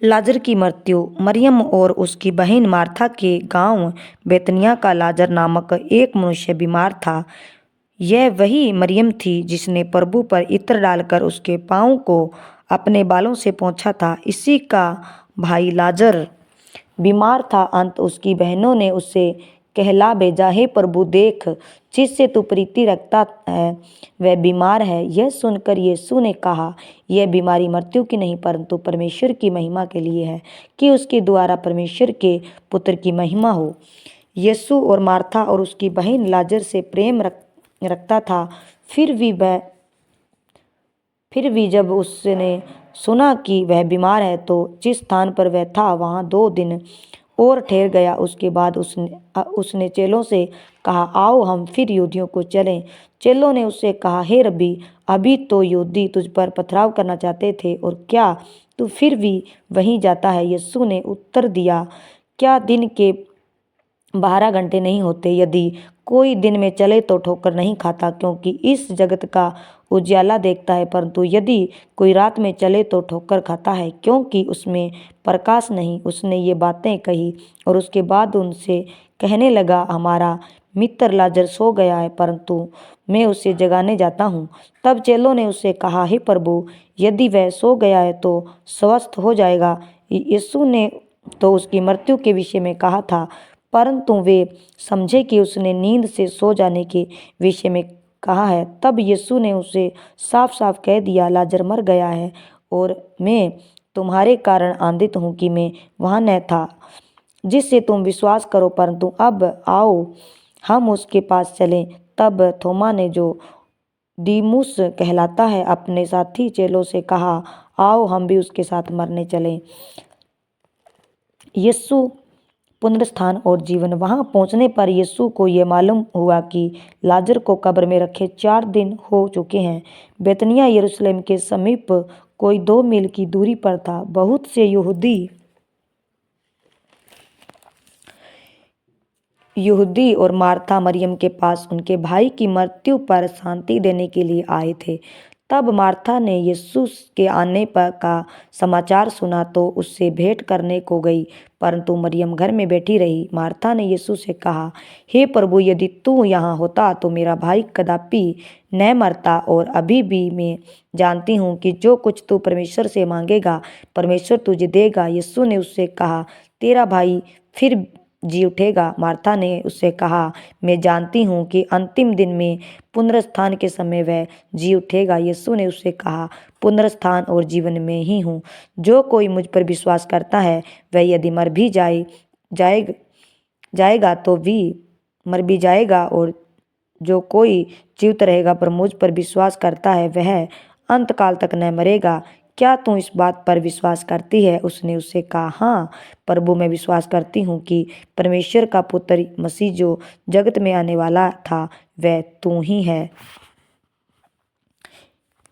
लाजर की मृत्यु। मरियम और उसकी बहन मार्था के गांव बेतनिया का लाजर नामक एक मनुष्य बीमार था। यह वही मरियम थी जिसने प्रभु पर इत्र डालकर उसके पाँव को अपने बालों से पोंछा था। इसी का भाई लाजर बीमार था। अंत उसकी बहनों ने उसे कहला भेजा, हे प्रभु, देख, जिससे तू प्रीति रखता है वह बीमार है। यह सुनकर यीशु ने कहा, यह बीमारी मृत्यु की नहीं परंतु परमेश्वर की महिमा के लिए है, कि उसके द्वारा परमेश्वर के पुत्र की महिमा हो। यीशु और मार्था और उसकी बहन लाजर से प्रेम रखता था। फिर भी जब उसने सुना कि वह बीमार है तो जिस स्थान पर वह था वहाँ 2 दिन और ठहर गया। उसके बाद उसने चेलों से कहा, आओ हम फिर यहूदियों को चलें। चेलों ने उससे कहा, हे रब्बी, अभी तो यहूदी तुझ पर पथराव करना चाहते थे और क्या तू फिर भी वहीं जाता है? यीशु ने उत्तर दिया, क्या दिन के 12 घंटे नहीं होते? यदि कोई दिन में चले तो ठोकर नहीं खाता, क्योंकि इस जगत का उजियाला देखता है, परंतु यदि कोई रात में चले तो ठोकर खाता है, क्योंकि उसमें प्रकाश नहीं। उसने ये बातें कही और उसके बाद उनसे कहने लगा, हमारा मित्र लाजर सो गया है, परंतु मैं उसे जगाने जाता हूँ। तब चेलों ने उससे कहा, हे प्रभु, यदि वह सो गया है तो स्वस्थ हो जाएगा। यीशु ने तो उसकी मृत्यु के विषय में कहा था, परंतु वे समझे कि उसने नींद से सो जाने के विषय में कहा है। तब यीशु ने उसे साफ साफ कह दिया, लाजर मर गया है और मैं तुम्हारे कारण आनंदित हूँ कि मैं वहाँ न था, जिससे तुम विश्वास करो, परंतु अब आओ हम उसके पास चलें। तब थोमा ने, जो दीमुस कहलाता है, अपने साथी चेलों से कहा, आओ हम भी उसके साथ मरने चलें। यीशु पुनरुत्थान और जीवन। वहां पहुंचने पर यीशु को यह मालूम हुआ कि लाजर को कब्र में रखे 4 दिन हो चुके हैं। बेतनिया यरूशलेम के समीप कोई 2 मील की दूरी पर था। बहुत से यहूदी और मार्था मरियम के पास उनके भाई की मृत्यु पर शांति देने के लिए आए थे। तब मार्था ने यीशु के आने पर का समाचार सुना तो उससे भेंट करने को गई, परंतु मरियम घर में बैठी रही। मार्था ने यीशु से कहा, हे प्रभु, यदि तू यहाँ होता तो मेरा भाई कदापि न मरता। और अभी भी मैं जानती हूँ कि जो कुछ तू परमेश्वर से मांगेगा परमेश्वर तुझे देगा। यीशु ने उससे कहा, तेरा भाई फिर जी उठेगा। मार्था ने उससे कहा, मैं जानती हूँ कि अंतिम दिन में पुनरुत्थान के समय वह जी उठेगा। यीशु ने उससे कहा, पुनरुत्थान और जीवन में ही हूँ। जो कोई मुझ पर विश्वास करता है वह यदि मर भी जाएगा तो भी मर भी जाएगा, और जो कोई जीवित रहेगा पर मुझ पर विश्वास करता है वह अंतकाल तक न मरेगा। क्या तू इस बात पर विश्वास करती है? उसने उससे कहा, हाँ प्रभु, मैं विश्वास करती हूँ कि परमेश्वर का पुत्र मसीह जो जगत में आने वाला था वह तू ही है।